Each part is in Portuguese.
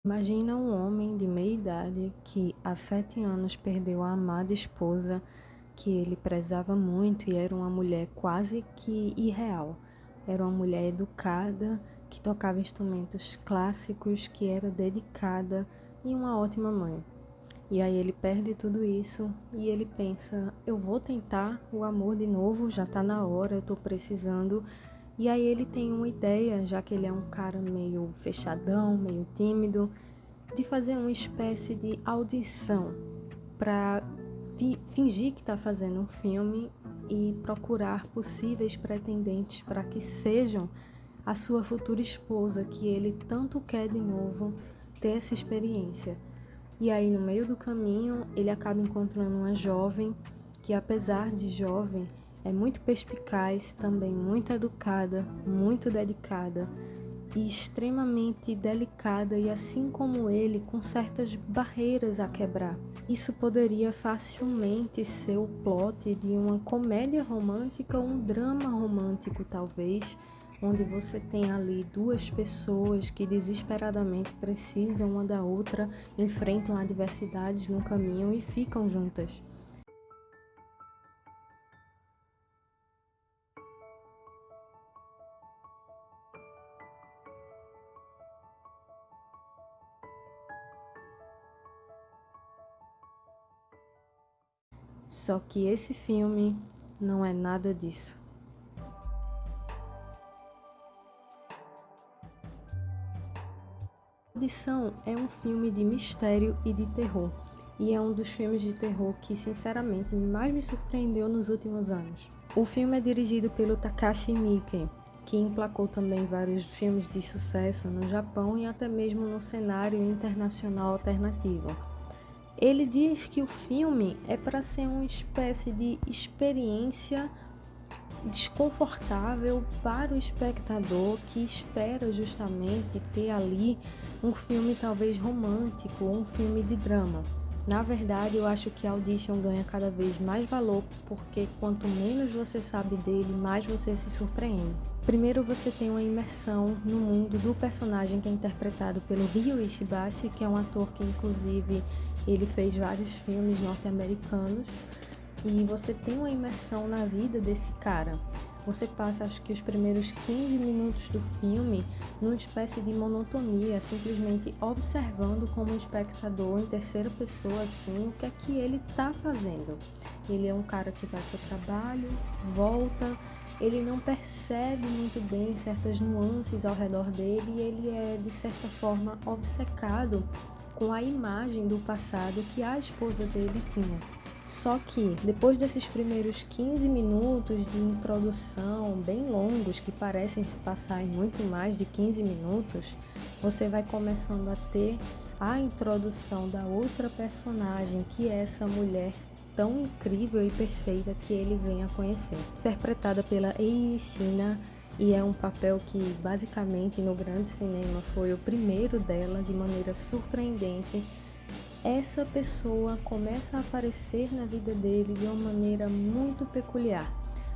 Imagina um homem de meia idade que há 7 anos perdeu a amada esposa que ele prezava muito e era uma mulher quase que irreal. Era uma mulher educada, que tocava instrumentos clássicos, que era dedicada e uma ótima mãe. E aí ele perde tudo isso e ele pensa, eu vou tentar o amor de novo, já tá na hora, eu tô precisando. E aí ele tem uma ideia, já que ele é um cara meio fechadão, meio tímido, de fazer uma espécie de audição para fingir que está fazendo um filme e procurar possíveis pretendentes para que sejam a sua futura esposa, que ele tanto quer de novo ter essa experiência. E aí, no meio do caminho, ele acaba encontrando uma jovem que, apesar de jovem, é muito perspicaz, também muito educada, muito dedicada e extremamente delicada e, assim como ele, com certas barreiras a quebrar. Isso poderia facilmente ser o plot de uma comédia romântica ou um drama romântico, talvez, onde você tem ali duas pessoas que desesperadamente precisam uma da outra, enfrentam adversidades no caminho e ficam juntas. Só que esse filme não é nada disso. Audição é um filme de mistério e de terror, e é um dos filmes de terror que, sinceramente, mais me surpreendeu nos últimos anos. O filme é dirigido pelo Takashi Miike, que emplacou também vários filmes de sucesso no Japão e até mesmo no cenário internacional alternativo. Ele diz que o filme é para ser uma espécie de experiência desconfortável para o espectador que espera justamente ter ali um filme talvez romântico ou um filme de drama. Na verdade, eu acho que a Audition ganha cada vez mais valor porque quanto menos você sabe dele, mais você se surpreende. Primeiro você tem uma imersão no mundo do personagem que é interpretado pelo Ryo Ishibashi, que é um ator que inclusive ele fez vários filmes norte-americanos. E você tem uma imersão na vida desse cara. Você passa, acho que os primeiros 15 minutos do filme numa espécie de monotonia, simplesmente observando como espectador em terceira pessoa, assim, o que é que ele tá fazendo. Ele é um cara que vai pro trabalho, volta, ele não percebe muito bem certas nuances ao redor dele e ele é, de certa forma, obcecado com a imagem do passado que a esposa dele tinha. Só que, depois desses primeiros 15 minutos de introdução bem longos, que parecem se passar em muito mais de 15 minutos, você vai começando a ter a introdução da outra personagem, que é essa mulher tão incrível e perfeita que ele vem a conhecer. Interpretada pela Ei Ishina, e é um papel que, basicamente, no grande cinema foi o primeiro dela, de maneira surpreendente. Essa pessoa começa a aparecer na vida dele de uma maneira muito peculiar.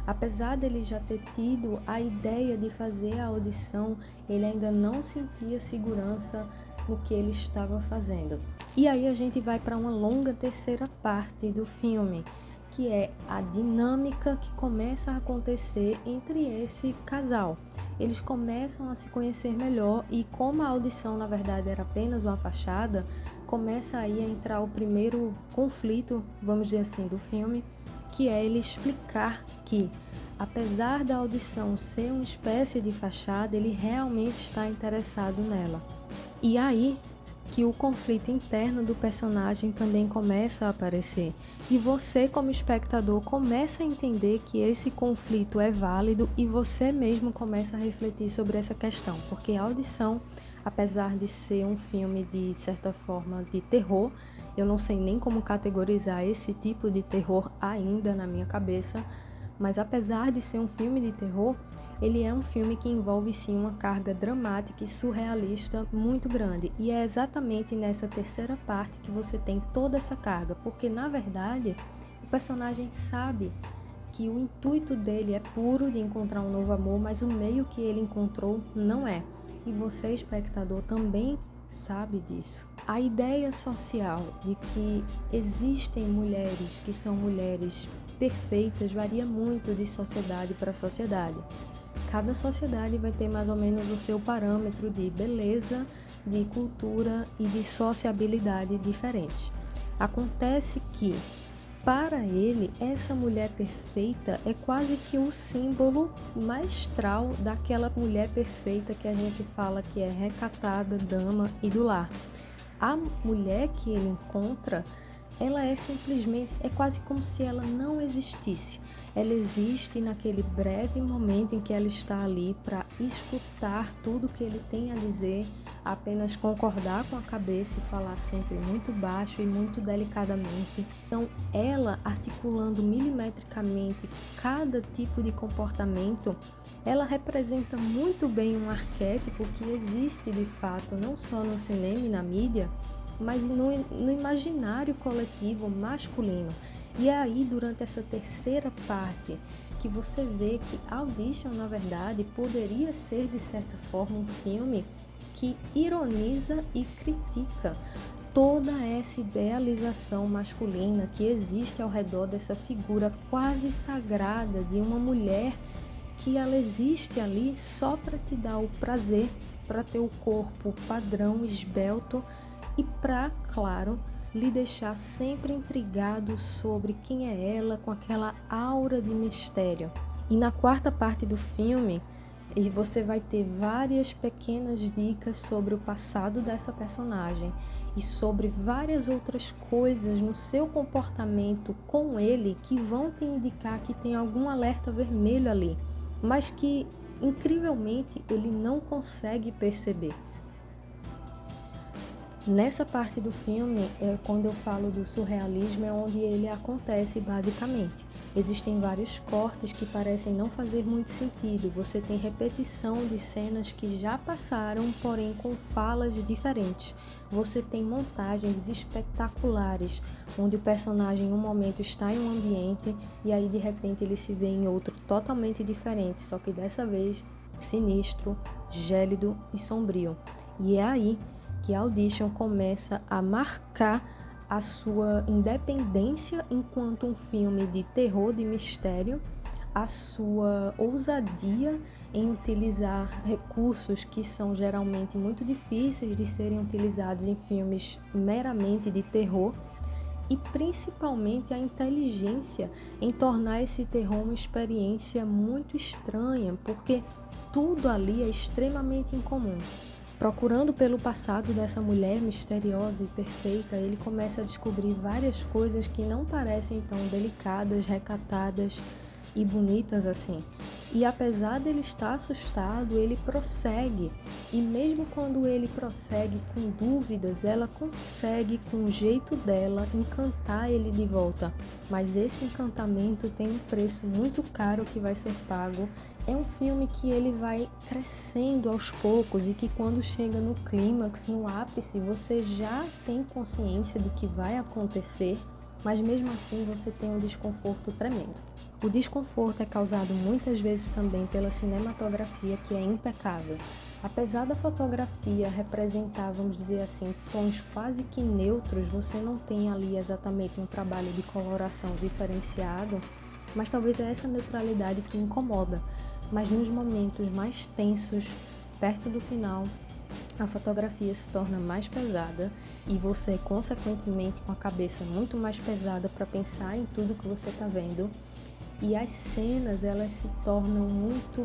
Apesar dele já ter tido a ideia de fazer a audição, ele ainda não sentia segurança no que ele estava fazendo. E aí a gente vai para uma longa terceira parte do filme, que é a dinâmica que começa a acontecer entre esse casal. Eles começam a se conhecer melhor e, como a audição na verdade era apenas uma fachada, começa aí a entrar o primeiro conflito, vamos dizer assim, do filme, que é ele explicar que, apesar da audição ser uma espécie de fachada, ele realmente está interessado nela. E aí que o conflito interno do personagem também começa a aparecer. E você, como espectador, começa a entender que esse conflito é válido e você mesmo começa a refletir sobre essa questão. Porque a audição, apesar de ser um filme de certa forma de terror, eu não sei nem como categorizar esse tipo de terror ainda na minha cabeça, mas apesar de ser um filme de terror, ele é um filme que envolve sim uma carga dramática e surrealista muito grande. E é exatamente nessa terceira parte que você tem toda essa carga, porque na verdade o personagem sabe que o intuito dele é puro de encontrar um novo amor, mas o meio que ele encontrou não é. E você, espectador, também sabe disso. A ideia social de que existem mulheres que são mulheres perfeitas varia muito de sociedade para sociedade. Cada sociedade vai ter mais ou menos o seu parâmetro de beleza, de cultura e de sociabilidade diferente. Acontece que, para ele, essa mulher perfeita é quase que o símbolo maestral daquela mulher perfeita que a gente fala que é recatada, dama e do lar. A mulher que ele encontra, ela é simplesmente, é quase como se ela não existisse. Ela existe naquele breve momento em que ela está ali para escutar tudo que ele tem a dizer, apenas concordar com a cabeça e falar sempre muito baixo e muito delicadamente. Então, ela articulando milimetricamente cada tipo de comportamento, ela representa muito bem um arquétipo que existe de fato, não só no cinema e na mídia, mas no imaginário coletivo masculino. E é aí, durante essa terceira parte, que você vê que Audition, na verdade, poderia ser, de certa forma, um filme que ironiza e critica toda essa idealização masculina que existe ao redor dessa figura quase sagrada de uma mulher que ela existe ali só para te dar o prazer, para ter o corpo padrão, esbelto e para, claro, lhe deixar sempre intrigado sobre quem é ela, com aquela aura de mistério. E na quarta parte do filme, você vai ter várias pequenas dicas sobre o passado dessa personagem e sobre várias outras coisas no seu comportamento com ele que vão te indicar que tem algum alerta vermelho ali, mas que, incrivelmente, ele não consegue perceber. Nessa parte do filme, quando eu falo do surrealismo, é onde ele acontece basicamente. Existem vários cortes que parecem não fazer muito sentido. Você tem repetição de cenas que já passaram, porém com falas diferentes. Você tem montagens espetaculares, onde o personagem em um momento está em um ambiente e aí de repente ele se vê em outro totalmente diferente, só que dessa vez sinistro, gélido e sombrio. E é aí que Audition começa a marcar a sua independência enquanto um filme de terror, de mistério, a sua ousadia em utilizar recursos que são geralmente muito difíceis de serem utilizados em filmes meramente de terror, e principalmente a inteligência em tornar esse terror uma experiência muito estranha, porque tudo ali é extremamente incomum. Procurando pelo passado dessa mulher misteriosa e perfeita, ele começa a descobrir várias coisas que não parecem tão delicadas, recatadas e bonitas assim. E apesar dele estar assustado, ele prossegue. E mesmo quando ele prossegue com dúvidas, ela consegue, com o jeito dela, encantar ele de volta. Mas esse encantamento tem um preço muito caro que vai ser pago. É um filme que ele vai crescendo aos poucos e que quando chega no clímax, no ápice, você já tem consciência de que vai acontecer, mas mesmo assim você tem um desconforto tremendo. O desconforto é causado muitas vezes também pela cinematografia, que é impecável. Apesar da fotografia representar, vamos dizer assim, tons quase que neutros, você não tem ali exatamente um trabalho de coloração diferenciado, mas talvez é essa neutralidade que incomoda. Mas nos momentos mais tensos, perto do final, a fotografia se torna mais pesada e você, consequentemente, com a cabeça muito mais pesada para pensar em tudo que você está vendo. E as cenas, elas se tornam muito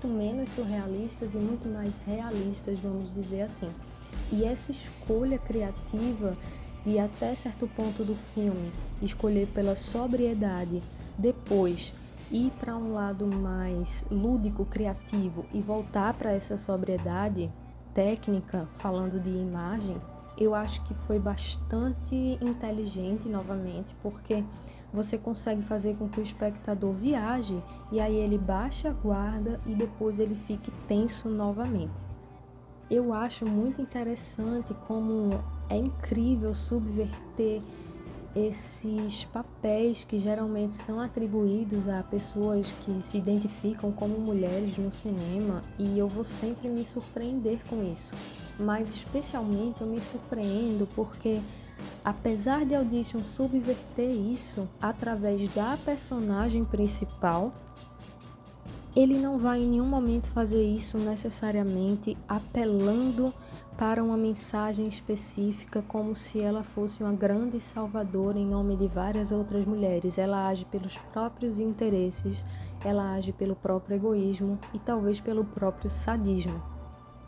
menos surrealistas e muito mais realistas, vamos dizer assim. E essa escolha criativa de, até certo ponto do filme, escolher pela sobriedade, depois ir para um lado mais lúdico, criativo e voltar para essa sobriedade técnica, falando de imagem, eu acho que foi bastante inteligente novamente, porque você consegue fazer com que o espectador viaje e aí ele baixe a guarda e depois ele fique tenso novamente. Eu acho muito interessante como é incrível subverter esses papéis que geralmente são atribuídos a pessoas que se identificam como mulheres no cinema, e eu vou sempre me surpreender com isso. mas especialmente eu me surpreendo porque, apesar de Audition subverter isso através da personagem principal, ele não vai em nenhum momento fazer isso necessariamente apelando para uma mensagem específica, como se ela fosse uma grande salvadora em nome de várias outras mulheres. Ela age pelos próprios interesses, ela age pelo próprio egoísmo e talvez pelo próprio sadismo.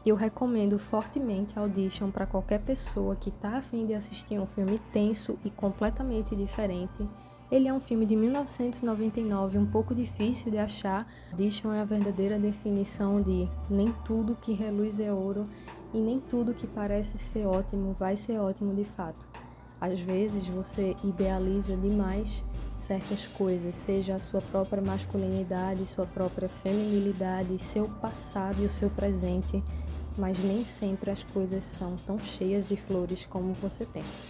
Eu recomendo fortemente Audition para qualquer pessoa que está a fim de assistir um filme tenso e completamente diferente. Ele é um filme de 1999, um pouco difícil de achar. Audition é a verdadeira definição de nem tudo que reluz é ouro e nem tudo que parece ser ótimo vai ser ótimo de fato. Às vezes você idealiza demais certas coisas, seja a sua própria masculinidade, sua própria feminilidade, seu passado e o seu presente, mas nem sempre as coisas são tão cheias de flores como você pensa.